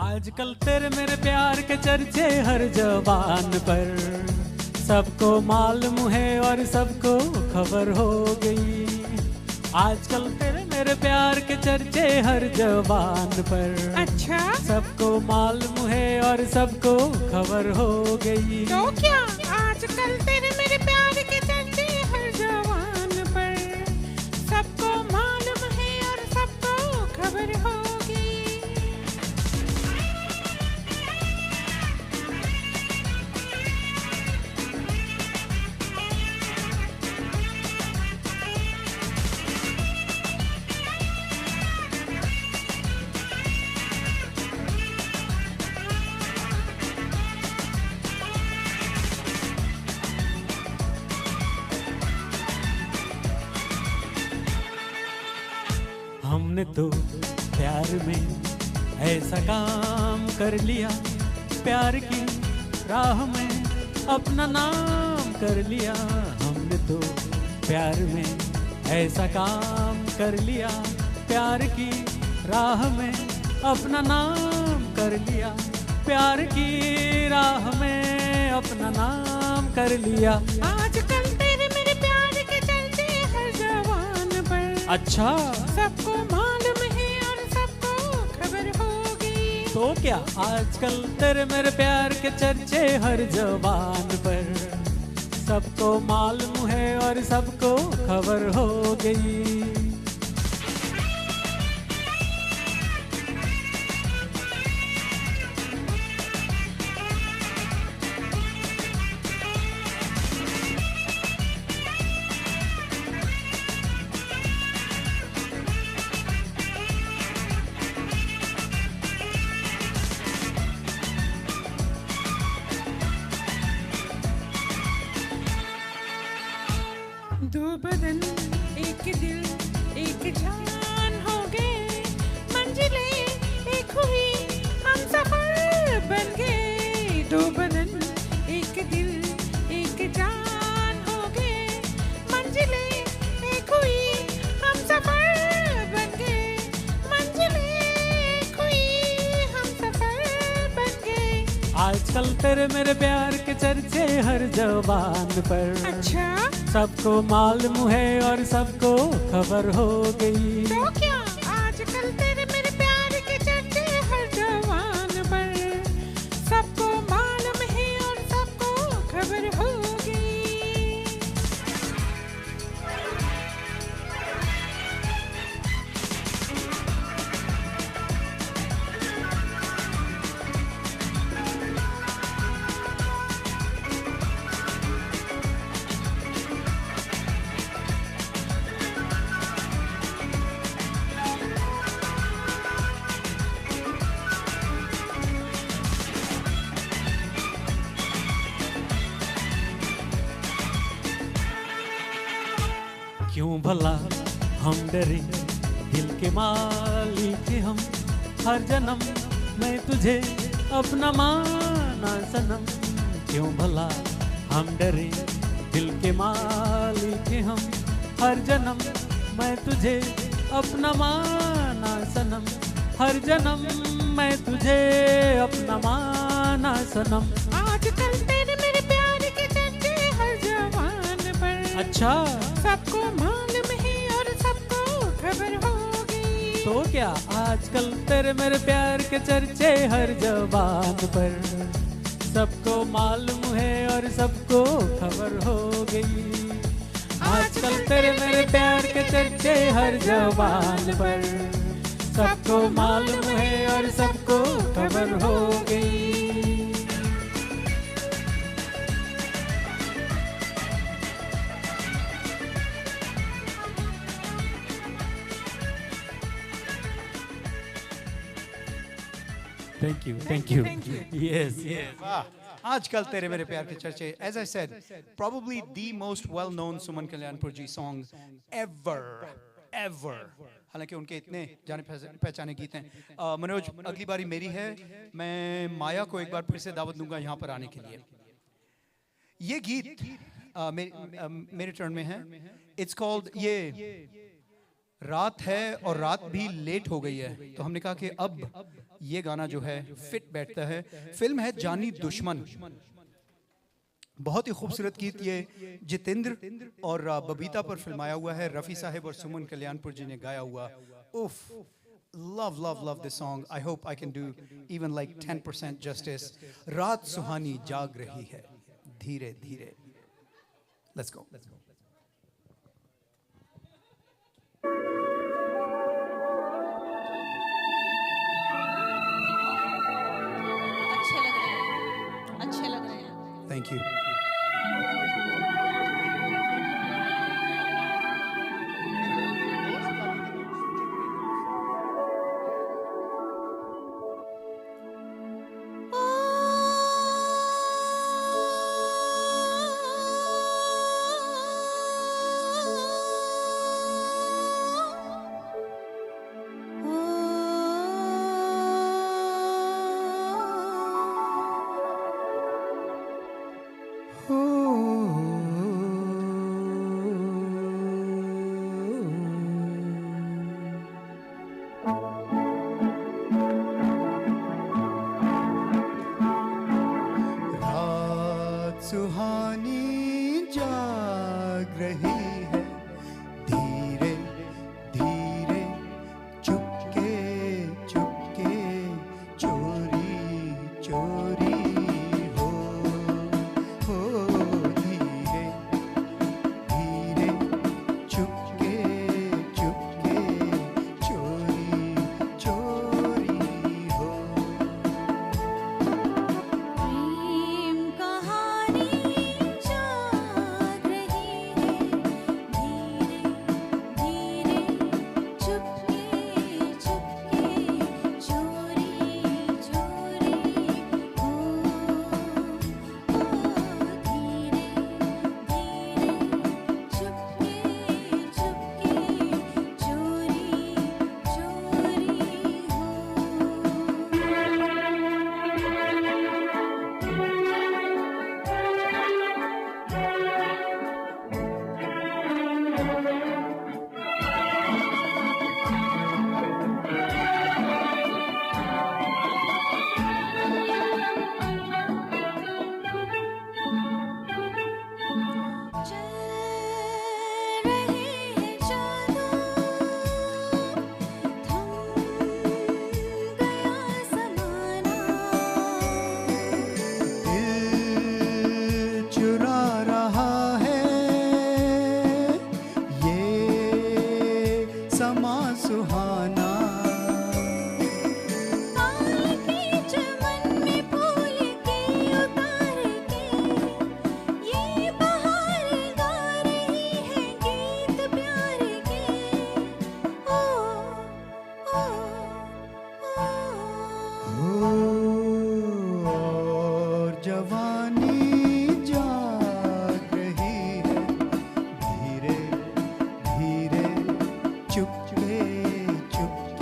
आजकल तेरे मेरे प्यार के चर्चे हर जबान पर, सबको मालूम है और सबको खबर हो गई। आजकल तेरे मेरे प्यार के चर्चे हर जबान पर, अच्छा सबको मालूम है और सबको खबर हो गई। तो क्या आजकल तेरे मेरे प्यार के चर्चे हर जवान पर, सबको मालूम है और सबको खबर होगी। हमने तो प्यार में ऐसा काम कर लिया, प्यार की राह में अपना नाम कर लिया। हमने तो प्यार में ऐसा काम कर लिया, प्यार की राह में अपना नाम कर लिया। प्यार की राह में अपना नाम कर लिया। आजकल तेरे मेरे प्यार के चर्चे हर जवान पर, अच्छा सबको मालूम है और सबको खबर होगी। तो क्या आजकल तेरे मेरे प्यार के चर्चे हर जबान पर, सबको मालूम है और सबको खबर हो गई। दो बदन एक दिल एक जान हो गए, मंजिलें एक हुई हम सफर बन गए। दो बदन एक दिल एक जान हो गए, मंजिलें एक हुई हम सफर बन गए। मंजिलें एक हुई हम सफर बन गए। आजकल तेरे मेरे प्यार के चर्चे हर जबान पर, अच्छा सबको मालूम है और सबको खबर हो गई। तो क्या आजकल तेरे मेरे प्यार के चर्चे हर जवान पर, सबको मालूम है और सबको खबर होगी। क्यों भला हम डरे, दिल के मालिक हैं हम। हर जन्म मैं तुझे अपना माना सनम। क्यों भला हम डरे, दिल के मालिक हैं हम। हर जन्म मैं तुझे अपना माना सनम। हर जन्म मैं तुझे अपना माना सनम। आजकल तेरे मेरे प्यार के चर्चे हर जवान पर, अच्छा सबको मालूम है और सबको खबर होगी। तो क्या आजकल तेरे मेरे प्यार के चर्चे हर जबान पर, सबको मालूम है और सबको खबर हो गई। आजकल तेरे मेरे प्यार के चर्चे हर जबान पर, सबको मालूम है और सबको खबर हो गई। Thank you, thank you. Yes, yes. आजकल तेरे मेरे प्यार के चर्चे, as I said, probably the most well-known Suman Kalyanpur ji song ever. हालांकि उनके इतने जाने पहचाने गीत हैं। मनोज, अगली बारी मेरी है, मैं माया को एक बार फिर से दावत दूंगा यहाँ पर आने के लिए। ये गीत मेरे टर्न में है। It's called ये रात है और रात भी लेट हो गई है, तो हमने कहा कि अब ये गाना जो है फिट बैठता है। फिल्म है जानी दुश्मन। बहुत ही खूबसूरत गीत ये जितेंद्र और बबीता पर फिल्माया हुआ है। रफ़ी साहब और सुमन कल्याणपुर जी ने गाया हुआ। उफ, love love love this song. I hope I can do even like 10% justice. रात सुहानी जाग रही है धीरे धीरे। Let's go. अच्छे लग रहे हैं, अच्छे लग रहे हैं। Thank you. सुहानी जाग रही है धीरे धीरे, चुपके चुपके, चोरी चोरी हो धीरे धीरे, चुपके चुपके, चोरी चोरी हो। प्रेम कहानी जाग रही है धीरे धीरे, चुपके चुपके, चोरी चोरी हो धीरे धीरे, चुपके चुपके, चोरी चल रही है जादू, थम गया ज़माना। दिल चुरा रहा है ये समा सुहाना। काल के चमन में फूल के उतार के, ये बहार गा रही है गीत प्यार के। ओ ओ ओ, और जवानी जाग रही है धीरे धीरे, चुपके चुपके,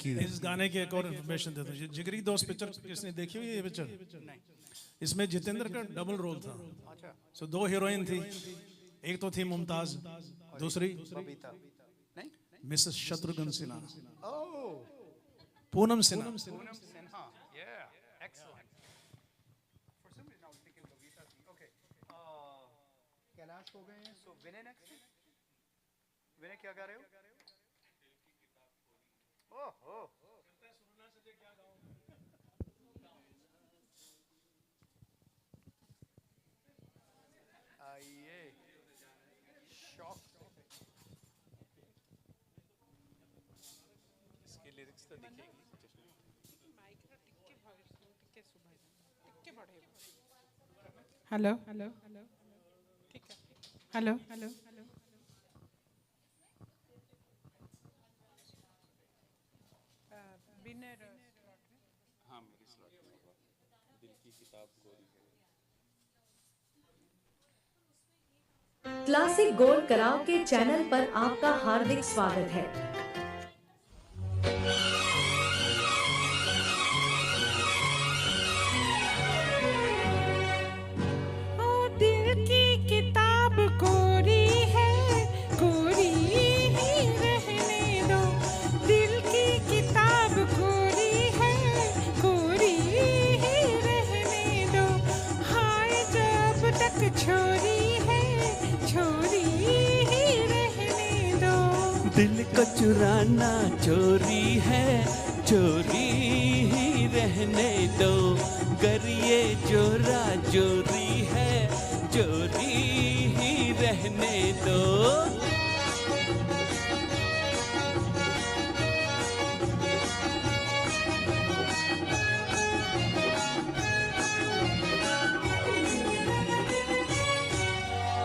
थैंक यू। इस गाने की एक और इन्फॉर्मेशन देता हूँ। जिगरी दोस्त पिक्चर किसने देखी हुई है? ये पिक्चर, इसमें जितेंद्र का डबल रोल था। सो दो हीरोइन थी, एक तो थी मुमताज, दूसरी बबीता नहीं, Mrs Shatrughan Sinha, Poonam Sinha. Poonam Sinha, yeah, excellent. For some reason I was thinking Babita थी. Okay. कैलाश हो गए हैं, so विनय next. विनय क्या गा रहे हो? ओह आइए, शॉक। इसके लिरिक्स तो दिखेंगे। हेलो हेलो ठीक है, हेलो हेलो हाँ मेरी स्लॉट में दिल की किताब गोरी है। क्लासिक गोल्ड कराओके चैनल पर आपका हार्दिक स्वागत है। ओ दिल की किताब कोरी है, कोरी ही रहने दो। दिल की किताब कोरी है, कोरी ही रहने दो। हाय जब तक छोरी है, छोरी ही रहने दो। दिल को चुराना चोरी है, चोरी ही रहने दो। गर ये जोरा जोरी है, चोरी ही रहने दो।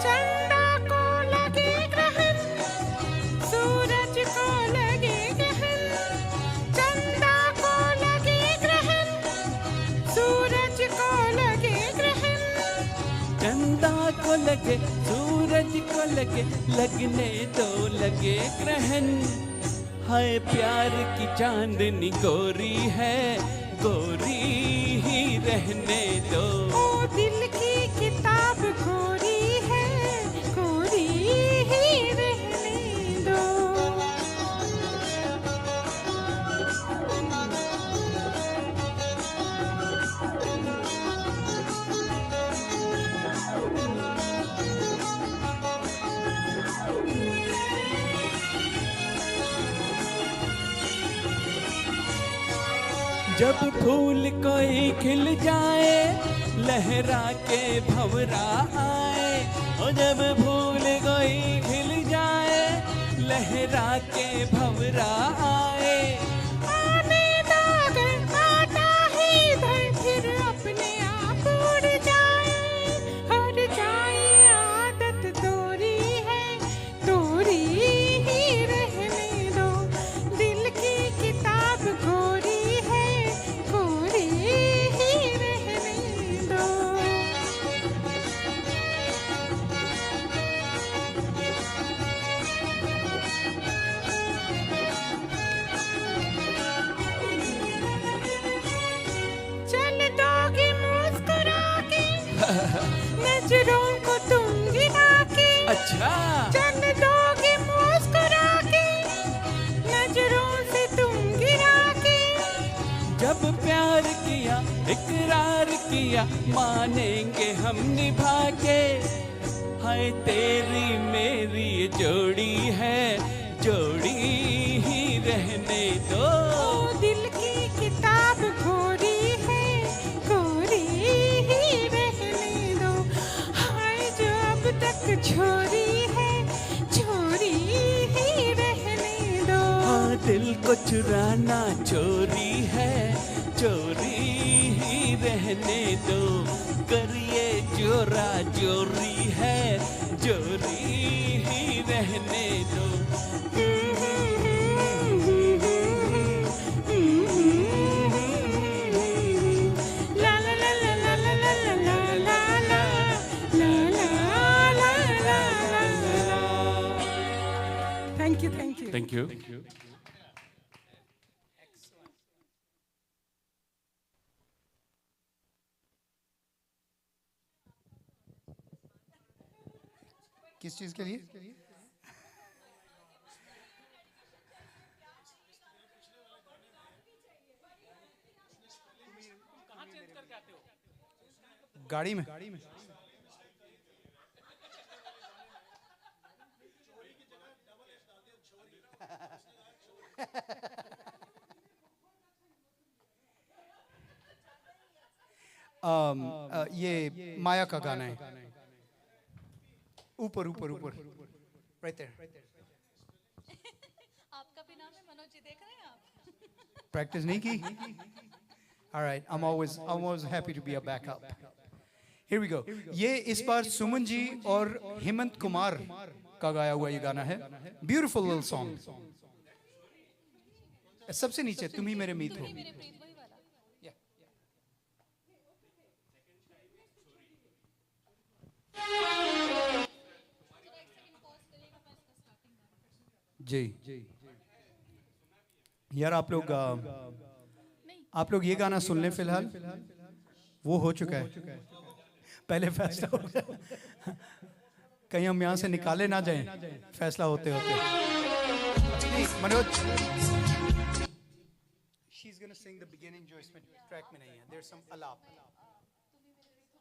चंदा को लगे ग्रहण, सूरज को लगे ग्रहण। चंदा को लगे ग्रहण, सूरज को लगे ग्रहण। चंदा को लगे, सूरज को लगे, लगने दो लगे ग्रहण। हाय प्यार की चांदनी गोरी है, गोरी ही रहने दो। ओ दिल की किताब कोरी है, कोरी ही रहने दो। जब फूल कोई खिल जाए, लहरा के भंवरा आए। और जब फूल कोई खिल जाए, लहरा के भंवरा आए। आने दागर आता ही इधर, फिर अपने आप उड़ जाए। हर जाए आदत तोरी है, तोरी ही रहने दो। दिल की किताब कोरी है, कोरी ही रहने दो। चल दोगे मुस्कुरा के, नजरों को तुम गिरा के। अच्छा चल दोगे मुस्कुरा के, नजरों से तुम गिरा के। जब प्यार किया, इकरार किया, मानेंगे हम निभा के। हाय तेरी मेरी ये जोड़ी है, जोड़ी ही रहने दो। ओ दिल की किताब कोरी है, कोरी ही रहने दो। हाय जो अब तक छोरी है, छोरी ही रहने दो। हाँ दिल को चुराना चोरी है, चोरी ही रहने दो। करिए जोरा जोरी है, जोरी ही रहने दो। ला ला ला ला ला ला ला ला ला ला ला ला ला ला। Thank you, thank you. Thank you. किस चीज के लिए? गाड़ी में। ये माया का गाना है। ऊपर ऊपर ऊपर, राइट देयर। आपका भी नाम है मनोज जी, देख रहे हैं आप? प्रैक्टिस नहीं की? All right, I'm always happy to be a backup. Here we go. ये इस बार सुमन जी और हेमंत कुमार का गाया हुआ ये गाना है। Beautiful little song. सबसे नीचे तुम ही मेरे मीत हो। मेरे प्रीत वही वाला। Yeah. जी यार आप लोग ये गाना सुन लें फिलहाल। वो हो चुका है, पहले फैसला हो गया। कहीं हम यहाँ से निकाले ना जाएं फैसला होते होते। Manoj, she's gonna sing the beginning जो इसमें ट्रैक में नहीं है। There's some अलाप।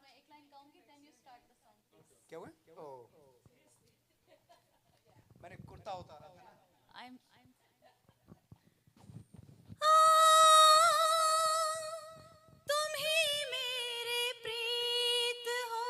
मैं एक line गाऊंगी, then you start the song. क्या हुआ? ओह, मैंने कुर्ता उतारा था ना। I'm तुम ही मेरे प्रीत हो,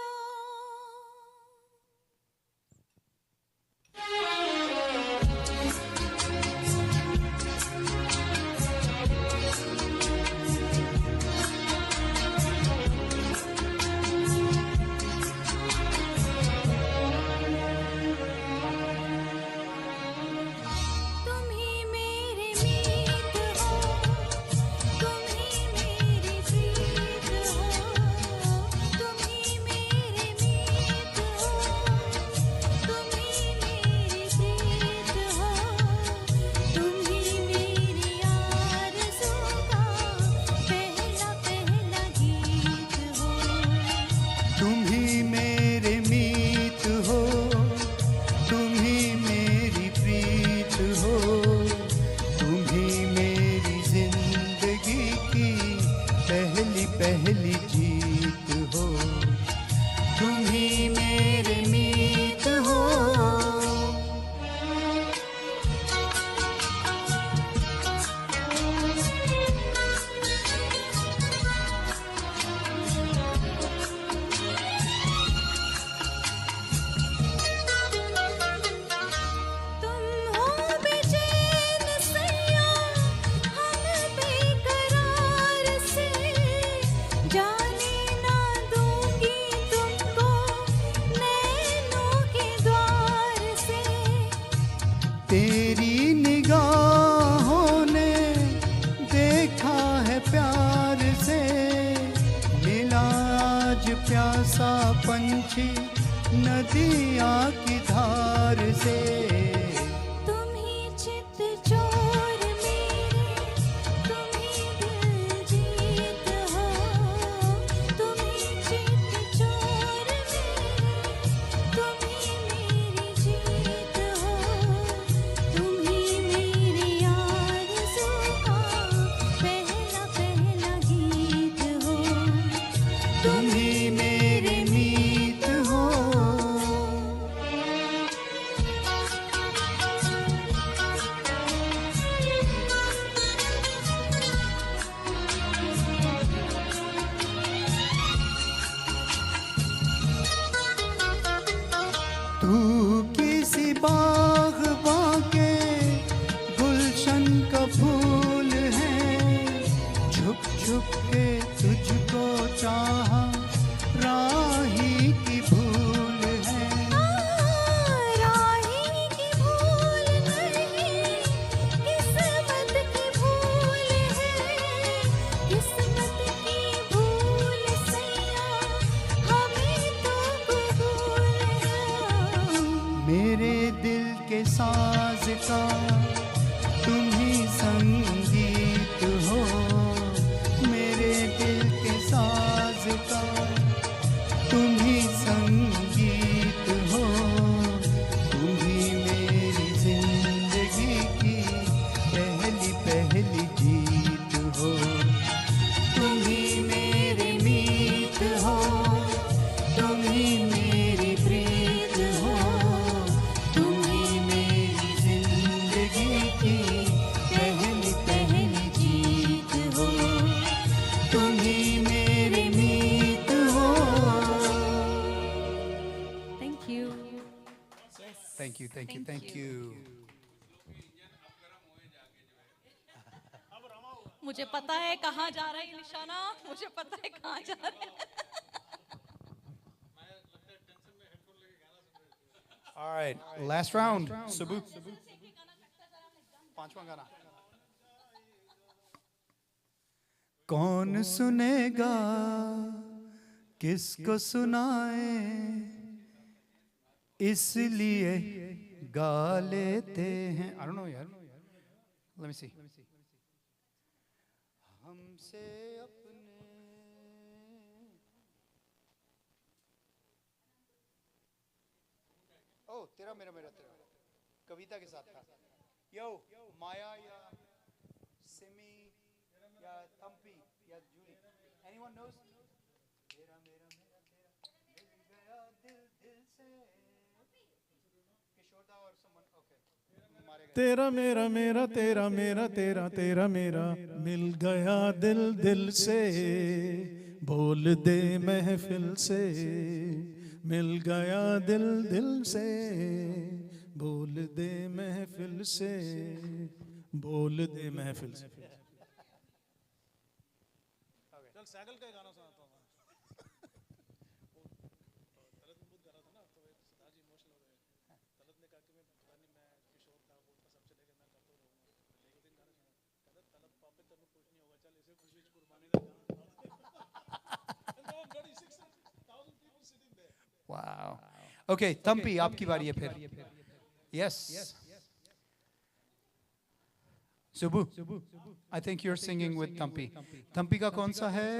तुम ही मेरे मीत हो, तुम ही मेरी प्रीत हो, तुम ही मेरे मीत हो, तुम ही मेरी प्रीत हो, तुम ही मेरी आरज़ू का पहला पहला गीत हो। तुम ही मेरे मीत हो, तुम ही मेरी प्रीत हो, तुम ही मेरी जिंदगी की पहली पहली जीत हो। तुम ही मेरे मीत हो। तुम हो बेचैन सैया, हम बेकरार से, जाने ना दूंगी तुमको नैनों के द्वार से। तेरी निगाहों ने देखा है प्यार से, मिला आज प्यासा पंछी नदिया की धार से। तुम ही चित चोर मेरे, तुम ही दिल जीत हो, तुम ही चित चोर मेरे, तुम ही मेरी जीत हो, तुम ही मेरी आरज़ू का पहला पहला गीत हो। तुम ही मेरे मीत हो। तू किसी बाग़बां के गुलशन का फूल है, छुप छुप के तुझको चाहा राही की भूल है। राही की भूल नहीं, किस्मत की भूल है, किस्मत की भूल सैया हमें तो कबूल है। मेरे दिल के साज का तुम ही संगीत हो, मेरे दिल के साज का तुम ही संगीत हो, तुम ही मेरे मीत हो, तुम ही मेरी प्रीत हो, तुम ही मेरी जिंदगी की पहली पहली जीत हो, तुम ही मेरे मीत हो। Thank you. Thank you thank you thank you. मुझे पता है कहाँ जा रहा है ये निशाना, मुझे पता है कहाँ जा रहा है। All right, last round. Subbu. पांचवा गाना। कौन सुनेगा, किसको सुनाए, इसलिए गा लेते हैं। I don't know यार। Let me see. हमसे अपने ओ तेरा मेरा मेरा तेरा कविता के साथ था। यो माया या सिमी या थम्पी या जूली, एनीवन नोस? तेरा मेरा मेरा तेरा मिल गया दिल दिल से, किशोरदा और समन। ओके मारे गए। तेरा मेरा मेरा तेरा मेरा तेरा तेरा मेरा मिल गया दिल दिल से, बोल दे महफिल से, मिल गया दिल दिल से, बोल दे महफिल से, बोल दे महफिल से। चल सैगल का गाना सुनाता हूँ। Wow. Okay, थम्पी आपकी बारी है फिर। Yes. Subbu, I think you're singing with Thampi. Thampi का कौन सा है?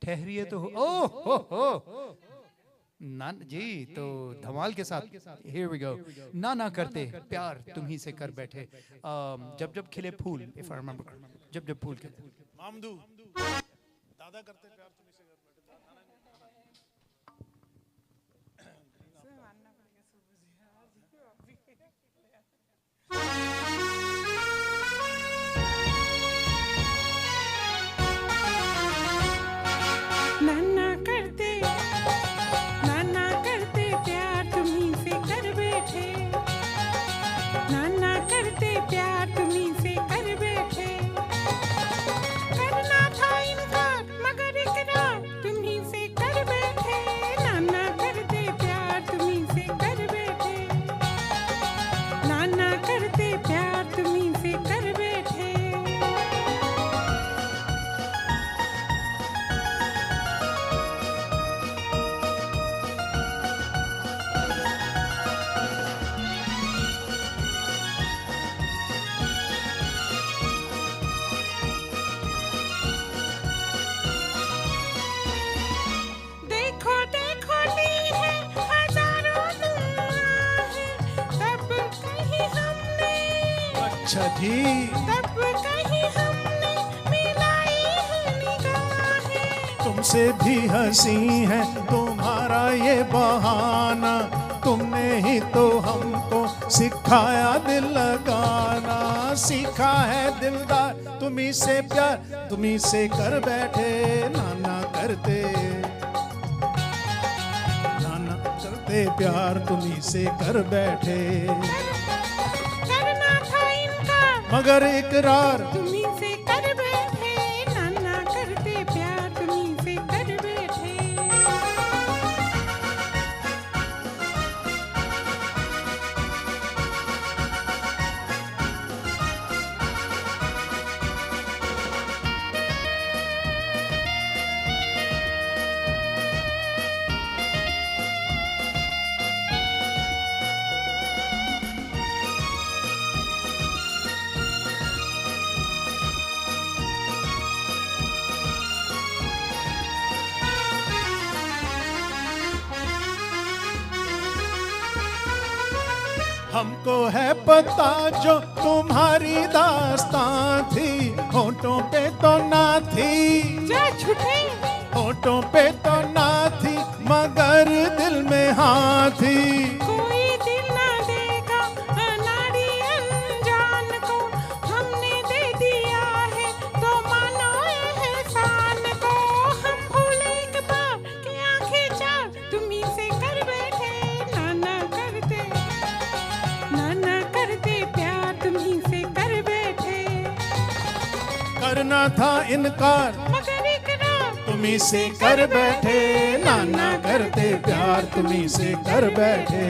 ठहरिए तो हो ना जी, तो धमाल के साथ। Here we go. ना करते प्यार तुम ही से कर बैठे, जब जब खिले फूल, if I remember, जब जब फूल खिले। मामदू दादा करते प्यार तुम्हें से कर बैठे। नाना करते प्यार तुम्ही से कर बैठे, नाना करते प्यार तुम्ही से कर बैठे, करना था इनकार मगर इकरार तुम्ही से कर बैठे, नाना करते प्यार तुम्ही से कर बैठे, नाना करते प्यार तुम्ही से कर बैठे। देखो देखो ली है हजारों दुआएं, तब कहीं हमने मिलाई है निगाहें। तुमसे भी हंसी है तुम्हारा ये बहाना, तुमने ही तो हमको सिखाया दिल लगाना, सीखा है दिलदार तुम्ही से प्यार तुम्ही से कर बैठे, नाना करते प्यार तुम्ही से कर बैठे, करना था इनकार मगर इकरार तुम्ही से कर बैठे, नाना करते प्यार तुम्ही से कर बैठे। हमको है पता जो तुम्हारी दास्तां थी, होठों पे तो ना थी, जा झूठे होठों पे तो ना थी, मगर दिल में हाँ थी। कोई दिल ना देगा अनाड़ी अनजान को, हमने दे दिया है तो मानो एहसान को। हम भूले एक बार कि आंखें चार तुम्ही से कर बैठे, नाना करते प्यार तुम्ही से कर बैठे। करना था इनकार मगर इकरार तुम्ही से कर बैठे, नाना करते प्यार तुम्ही से कर बैठे।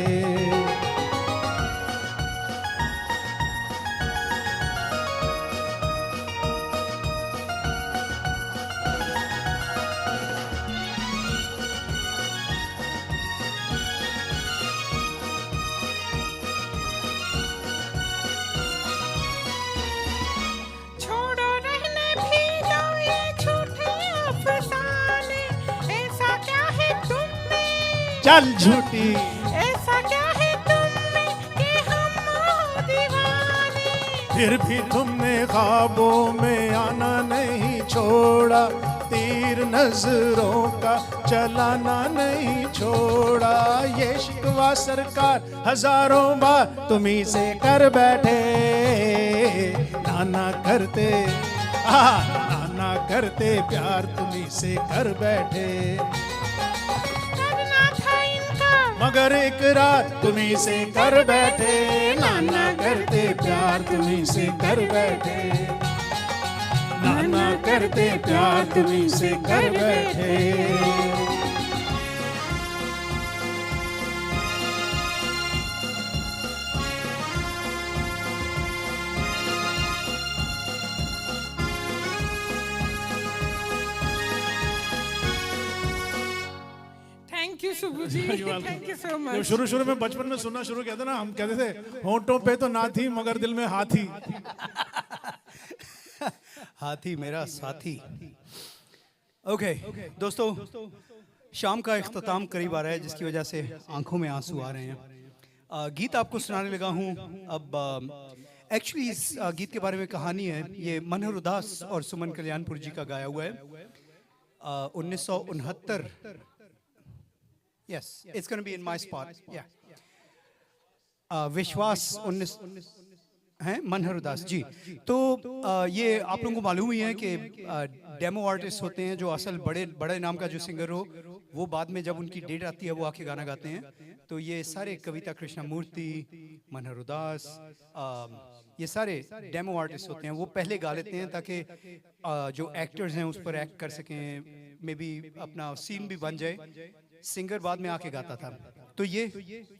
छोड़ो रहने भी दो ये झूठे अफसाने, ऐसा क्या है तुम में, चल झूठी ऐसा क्या है तुम में कि हम हो दीवाने। फिर भी तुमने ख्वाबों में आना नहीं छोड़ा, तीर नजरों का चलाना नहीं छोड़ा। ये शिकवा सरकार हजारों बार तुम्ही से कर बैठे, नाना करते नाना करते प्यार तुम्ही से कर बैठे। करना था इनकार मगर इकरार तुम्ही से कर बैठे, नाना करते प्यार तुम्ही से कर बैठे, नाना करते प्यार तुम्ही से कर बैठे। Thank you Subu ji, thank you so जब मच। शुरू में बचपन में सुनना शुरू किया था ना, हम कहते थे होठों पे तो ना थी मगर दिल में हाथी। हाथी मेरा साथी। ओके दोस्तों, शाम का इख्तिताम करीब आ रहा है, जिसकी वजह से आंखों में आंसू आ रहे हैं। गीत आपको सुनाने लगा हूँ। अब एक्चुअली इस गीत के बारे में कहानी है। ये मनोहर उदास और सुमन कल्याणपुर जी का गाया हुआ है। 1969। Yes, it's gonna be in my spot. या विश्वास 19 हैं, मनोहर उदास जी। तो ये आप लोगों को मालूम ही है कि डेमो आर्टिस्ट होते हैं जो असल बड़े नाम का जो सिंगर हो, वो बाद में जब उनकी डेट आती है वो आके गाना गाते हैं। तो ये सारे कविता कृष्णमूर्ति, मनोहर उदास, ये सारे डेमो आर्टिस्ट होते हैं। वो पहले गा लेते हैं ताकि जो एक्टर्स हैं उस पर एक्ट कर सकें, मे बी अपना सीन भी बन जाए। सिंगर बाद में आके गाता था। तो ये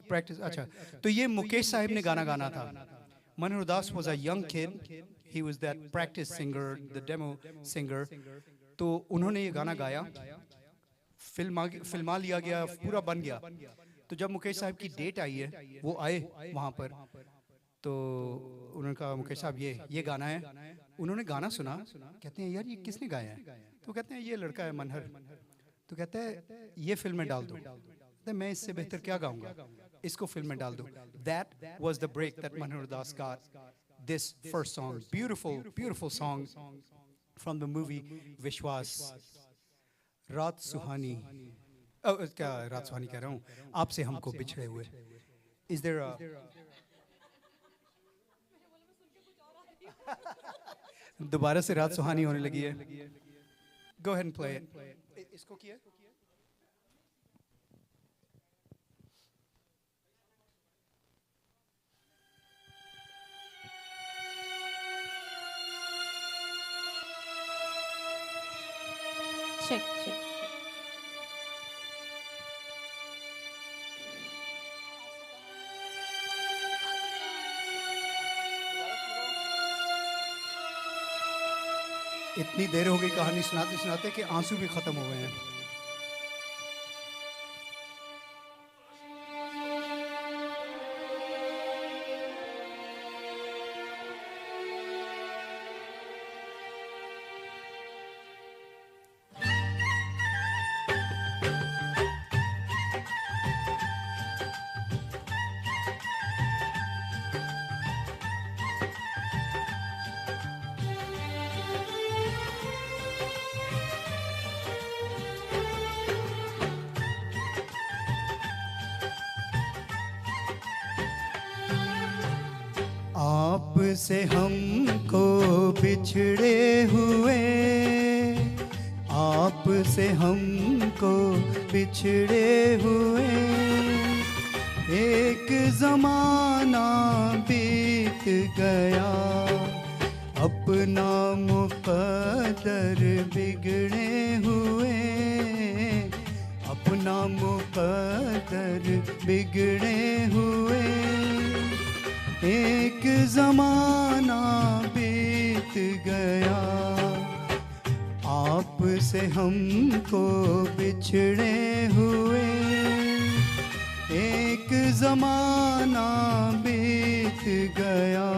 प्रैक्टिस। अच्छा, तो ये मुकेश साहब ने गाना गाना था। Manohar Das was a young kid. He was that practice singer, the demo singer. तो उन्होंने ये गाना गाया, फिल्मा लिया गया, पूरा बन गया। तो जब मुकेश साहब की डेट आई है, वो आए वहाँ पर, तो उन्होंने कहा मुकेश साहब ये गाना है। उन्होंने गाना सुना, कहते हैं यार ये किसने गाया है? तो कहते हैं ये लड़का है मनहर। तो कहते हैं ये फिल्म में डाल दो। तो मैं इससे बेहतर क्या गाऊंगा, इसको फिल्म में डाल दो। That was the break that Manohar Das got this first song. Beautiful song from the movie Vishwas. रात सुहानी, क्या रात सुहानी कह रहा हूँ, आपसे हमको बिछड़े हुए। Is there a दोबारा से रात सुहानी होने लगी है। Go ahead and play it. इसको किया? check. इतनी देर हो गई कहानी सुनाते सुनाते कि आंसू भी खत्म हो गए हैं। आपसे हमको बिछड़े हुए, आपसे हमको बिछड़े हुए, एक ज़माना बीत गया, अपना मुक़द्दर बिगड़े हुए, अपना मुक़द्दर बिगड़े हुए, एक ज़माना बीत गया, आपसे हमको बिछड़े हुए, एक ज़माना बीत गया।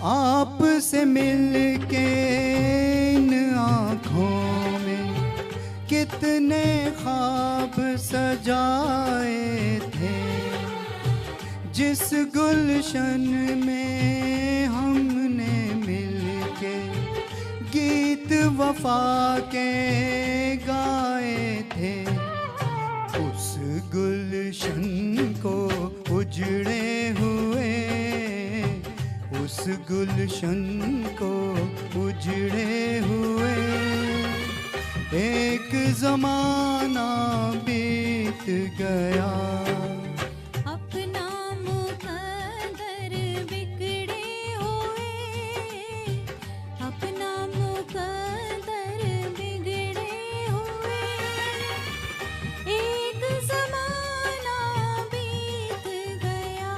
आपसे मिलके इन आँखों में कितने ख्वाब सजाए थे, जिस गुलशन में हमने मिलके गीत वफा के गाए थे, उस गुलशन को उजड़े हुए, उस गुलशन को उजड़े हुए, एक ज़माना बीत गया, अपना मुक़द्दर बिगड़े हुए, अपना मुक़द्दर बिगड़े हुए, एक ज़माना बीत गया।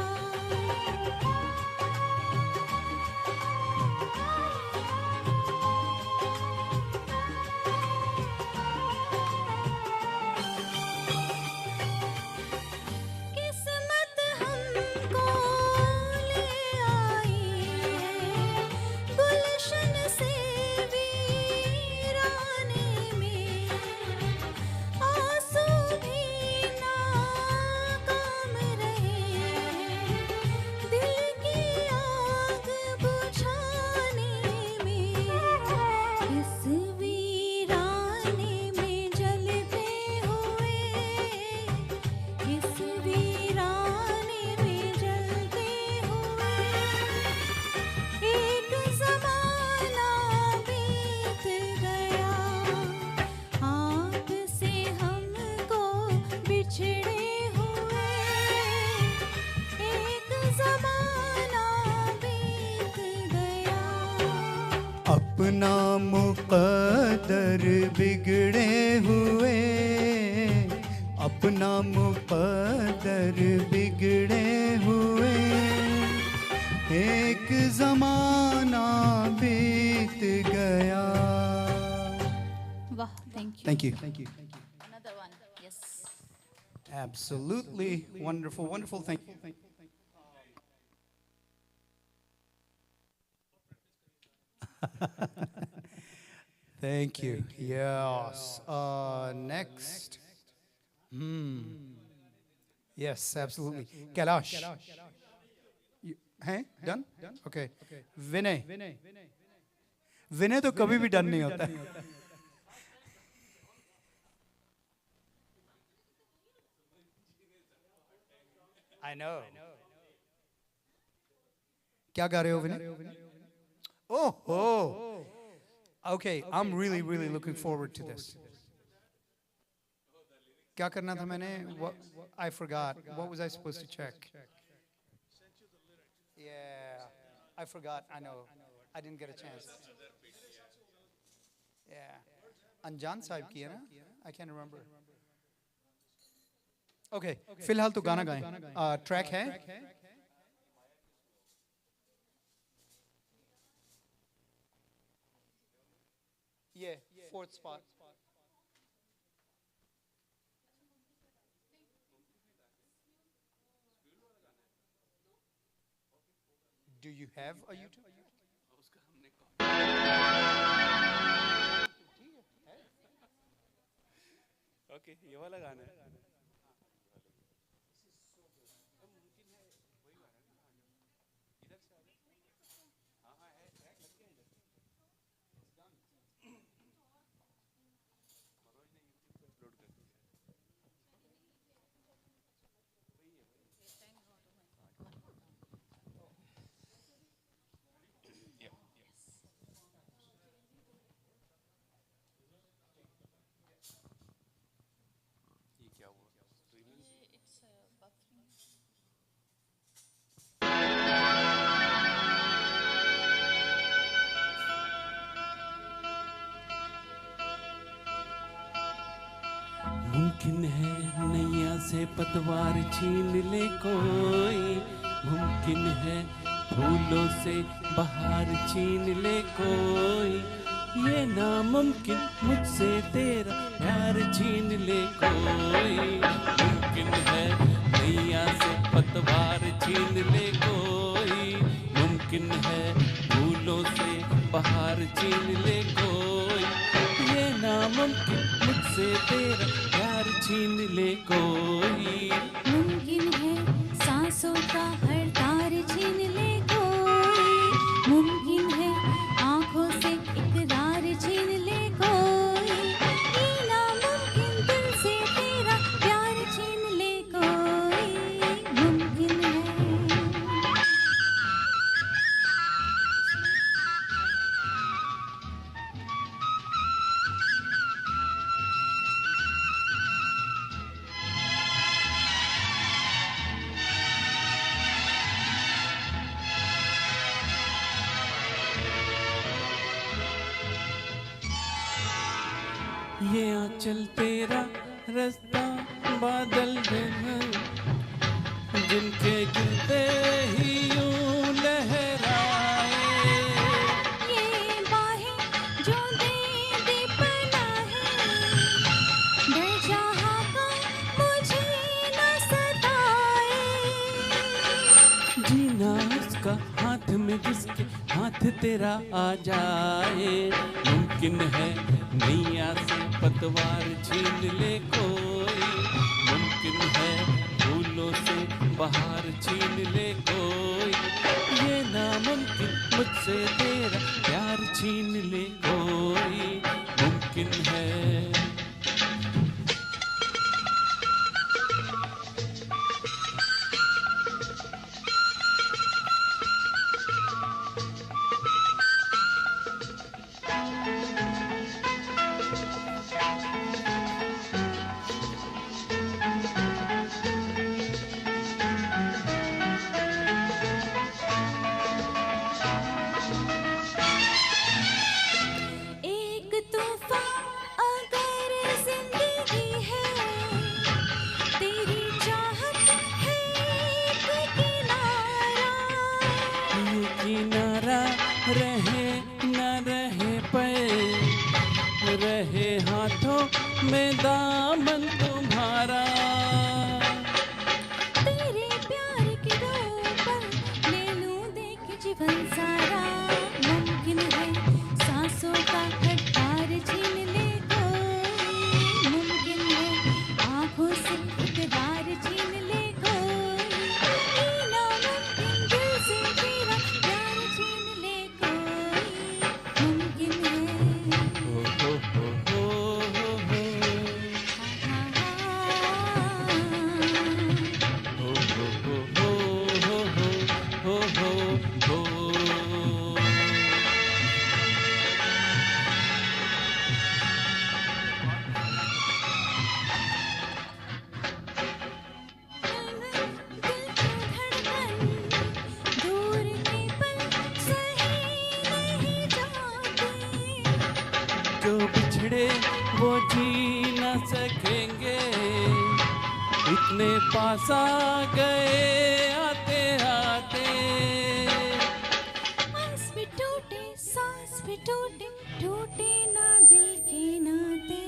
किस्मत हमको ले आई है गुलशन से वीराने में, आंसू भी नाकाम रहे हैं दिल की आग बुझाने में, इस वीराने में जलते हुए, इस वीराने में जलते हुए, एक ज़माना बीत गया, आपसे हमको बिछड़े हुए, एक ज़माना बीत गया। अपना मुक़द्दर बिगड़े हुए, अपना मुक़द्दर बिगड़े हुए, एक ज़माना बीत गया। वाह, thank you. Thank you. Another one. Yes. Absolutely wonderful, wonderful. Thank you. Thank you. Yes. Next. Yes, absolutely. Kailash. हैं? Done? Okay. Vinay. विनय तो कभी भी डन नहीं होता है। I know. क्या गा रहे हो विनय? Oh. Okay, I'm really looking forward to this. क्या करना था मैंने? I forgot. What was I supposed to check? Yeah, I forgot. I know. I didn't get a chance. Yeah. अनजान साहिब की है ना? I can't remember. Okay, फिलहाल तो गाना गाएं. Track है? Yeah, fourth spot. Do you have a YouTube? Okay, ये वाला गाना है। मुमकिन है नैया से पतवार छीन ले कोई, मुमकिन है फूलों से बहार छीन ले कोई, ये नामुमकिन मुझसे तेरा प्यार छीन ले कोई। मुमकिन है नैया से पतवार छीन ले कोई, मुमकिन है फूलों से बहार छीन ले कोई, ये नामुमकिन मुझसे तेरा प्यार छीन ले कोई। मुमकिन है सांसों का हर तार छीन ले कोई, मुमकिन है आंखों से इकरार छीन ले कोई, ये नामुमकिन दिल से तेरा प्यार छीन ले कोई। मुमकिन है ये आंचल तेरा रास्ता बादल है, जिनके गिरते ही यूं लहराए, ये बाहें जो दे दे पनाहे, डर जहाँ का मुझे न सताए। जीना उसका हाथ में जिसके हाथ तेरा आ जाए। मुमकिन है नैया से पतवार छीन ले कोई, मुमकिन है फूलों से बहार छीन ले कोई, ये नामुमकिन मुझसे तेरा प्यार छीन ले कोई। मुमकिन है एक तूफान अगर जिंदगी है, तेरी चाहत है एक किनारा, ये किनारा रहे न रहे पर रहे हाथों में दामन तुम्हारा। तेरे प्यार की डोर पर ले लूं देख जीवन सारा। मुमकिन है सांसों का हर तार छीन ले कोई, मुमकिन है आंखों से इकरार छीन ले कोई, ये नामुमकिन दिल से तेरा प्यार छीन ले कोई। मुमकिन है हो हो हो हो हो हो हो हो हो हो। दूर के पल सही नहीं जाते, जो बिछड़े वो जी न सकेंगे, इतने पास आ गए आते आते। आस भी टूटे सांस भी टूटे, टूटे ना दिल के नाते।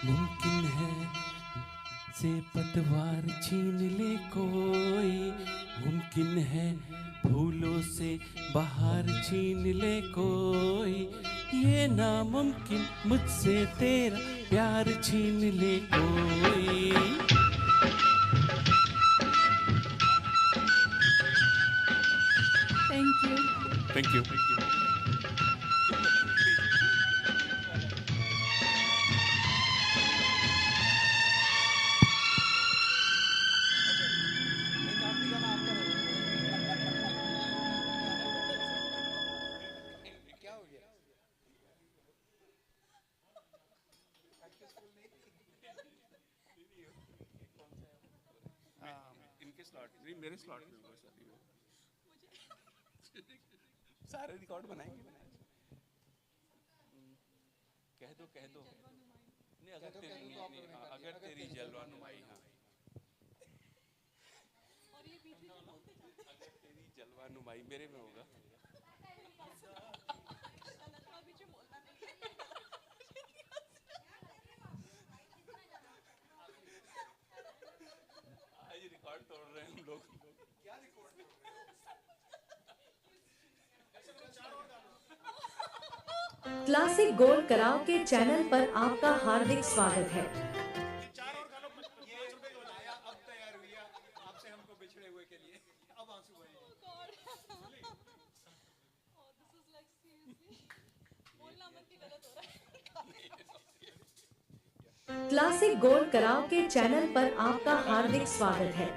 मुमकिन है से पतवार छीन ले कोई, मुमकिन है फूलों से बहार छीन ले कोई, ये नामुमकिन मुझसे तेरा प्यार छीन ले कोई। Thank you. Thank you. Slot नहीं, मेरे स्लॉट में बस अभी वो सारे रिकॉर्ड बनाएंगे। कह दो नहीं, अगर तेरी अगर तेरी जलवा नुमाई, हाँ अगर तेरी जलवा नुमाई मेरे में होगा। आज रिकॉर्ड तोड़ रहे हैं हम लोग। क्या record? Classic gold karaoke channel पर आपका हार्दिक स्वागत है। ये बनाया, अब तैयार हुई है आपसे हमको बिछड़े हुए के लिए, अब आंसू बहे। क्लासिक गोल्ड कराओके चैनल पर आपका हार्दिक स्वागत है।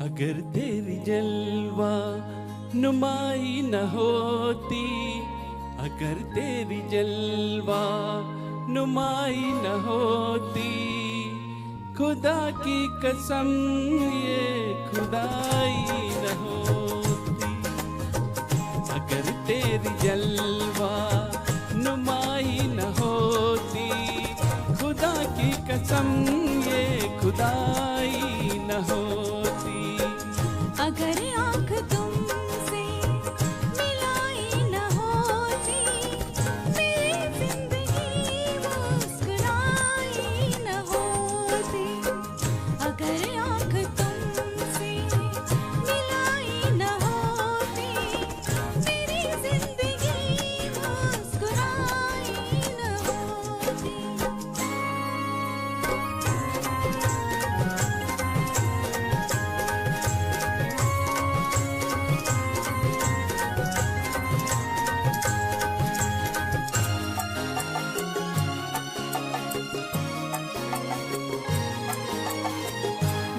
अगर तेरी जलवा नुमाई न होती, अगर तेरी जलवा नुमाई न होती, खुदा की कसम ये खुदाई न होती। अगर तेरी जलवा नुमाई न होती, खुदा की कसम ये खुदाई न होती। अगर आँख तुमसे मिलाई न होती, मेरी जिंदगी मुस्कुराई न होती। अगर आँख तुमसे मिलाई न होती, मेरी जिंदगी मुस्कुराई न होती।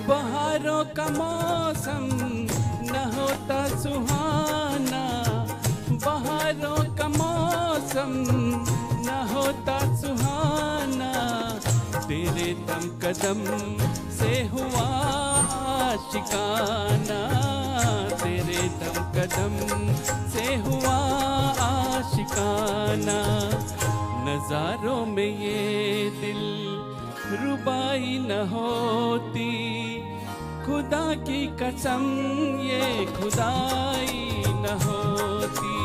बहारों का मौसम न होता सुहाना, बहारों का मौसम न होता सुहाना, तेरे दम कदम से हुआ आशिकाना, तेरे दम कदम से हुआ आशिकाना। नजारों में ये दिल रुबाई न होती, खुदा की कसम ये खुदाई न होती।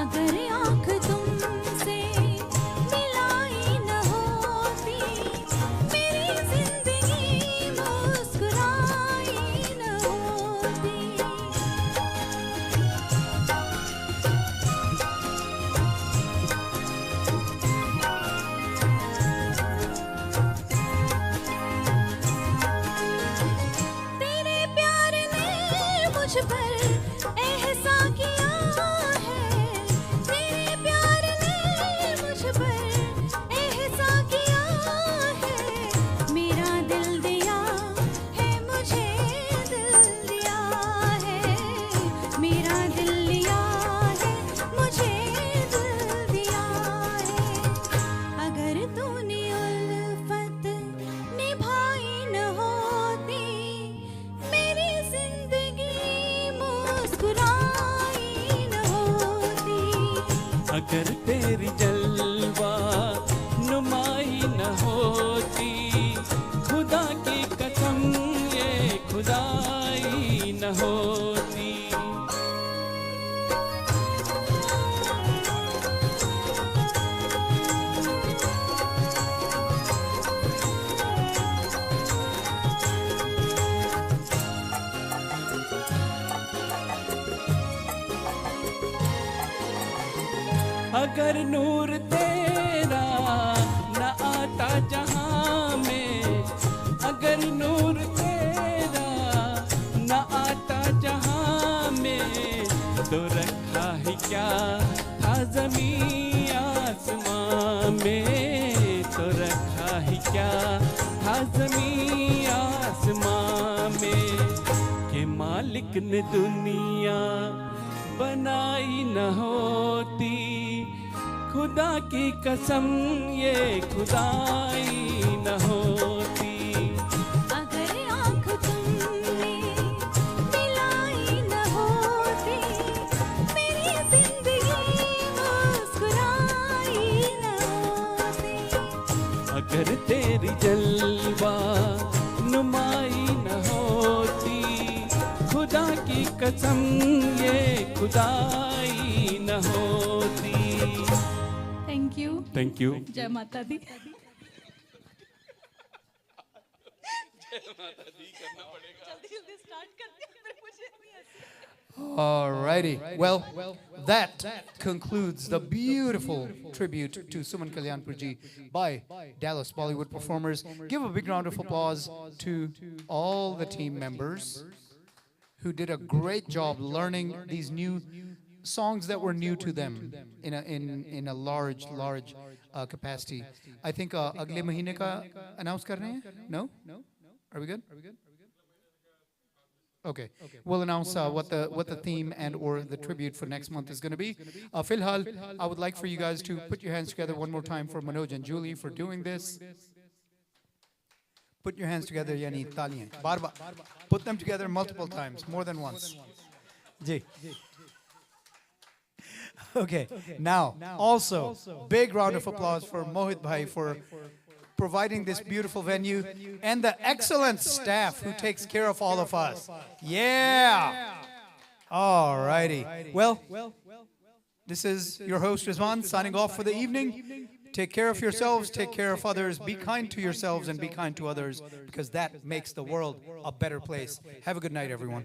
अगर आँख तुमसे मिलाई न होती, मेरी जिंदगी मुस्कुराई न होती। तेरे प्यार ने मुझ पर एहसान किया है, तेरे प्यार ने मुझ पर एहसान किया है। मेरा दिल दिया है, मुझे दिल दिया है, मेरा दिल लिया है, मुझे दिल दिया है। अगर तूने उल्फत निभाई न होती, मेरी जिंदगी मुस्कुराई न होती। अगर तेरी जलवा नुमाई न होती, खुदा की कसम ये खुदाई न होती। अगर नूर तेरा न आता जहां में, अगर नूर तेरा न आता जहां में, तो रखा है क्या था ज़मीं आसमां में तो रखा ही क्या था ज़मीं आसमां में, कि मालिक ने दुनिया बनाई न होती, खुदा की कसम ये खुदाई न होती। अगर आँख तुमने मिलाई न होती, मेरी जिंदगी मुस्कुराई न होती। अगर तेरी जलवा नुमाई न होती, खुदा की कसम ये खुदाई न होती। Thank you. Thank you. जय माता दी। जल्दी जल्दी स्टार्ट करते हैं, फिर मुझे नहीं ऐसे। Alrighty. Well, that concludes the beautiful tribute to Suman Kalyanpurji by Dallas Bollywood performers. Give a big round of applause to all the team members who did a great job learning these new songs that were new to them in a large capacity. I think अगले महीने का announce कर रहे हैं? No? Are we good? Okay, we'll announce what the theme and or the tribute for next month is going to be. Filhal, I would like for you guys to put your hands together one more time for Manoj and Julie for doing this. Put your hands together, yani taliyan. Bar bar. Put them together multiple times, more than once. Ji. Okay, now also big round of applause for Mohit Bhai for providing this beautiful venue and the excellent staff who takes care of all of us. Yeah. All righty. Well, this is your host Rizwan signing off for the evening. Take care of yourselves, take care of others, be kind to yourselves and be kind to others, because that makes the world a better place. Have a good night, everyone.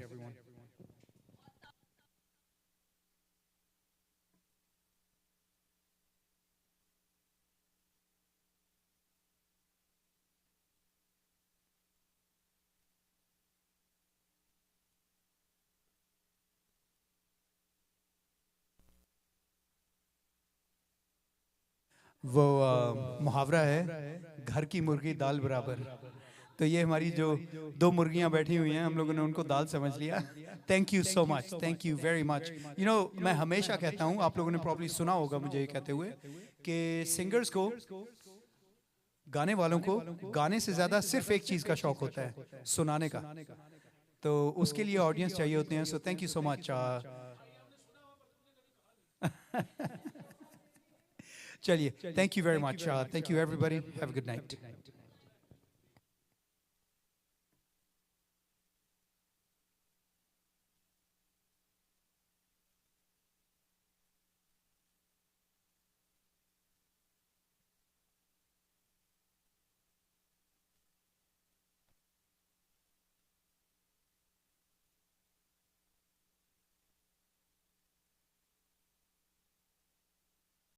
वो मुहावरा है, घर की मुर्गी दाल बराबर। तो ये हमारी जो दो मुर्गियां बैठी हुई हैं, हम लोगों ने उनको दाल समझ लिया। Thank you so much, thank you very much. You know, मैं हमेशा कहता हूँ, आप लोगों ने प्रॉब्ली सुना होगा मुझे ये कहते हुए, कि सिंगर्स को, गाने वालों को गाने से ज़्यादा सिर्फ एक चीज़ का शौक होता है, सुनाने का। तो उसके लिए ऑडियंस चाहिए होते हैं। So thank you so much. चलिए, thank you very much. Thank you everybody. Have a good night.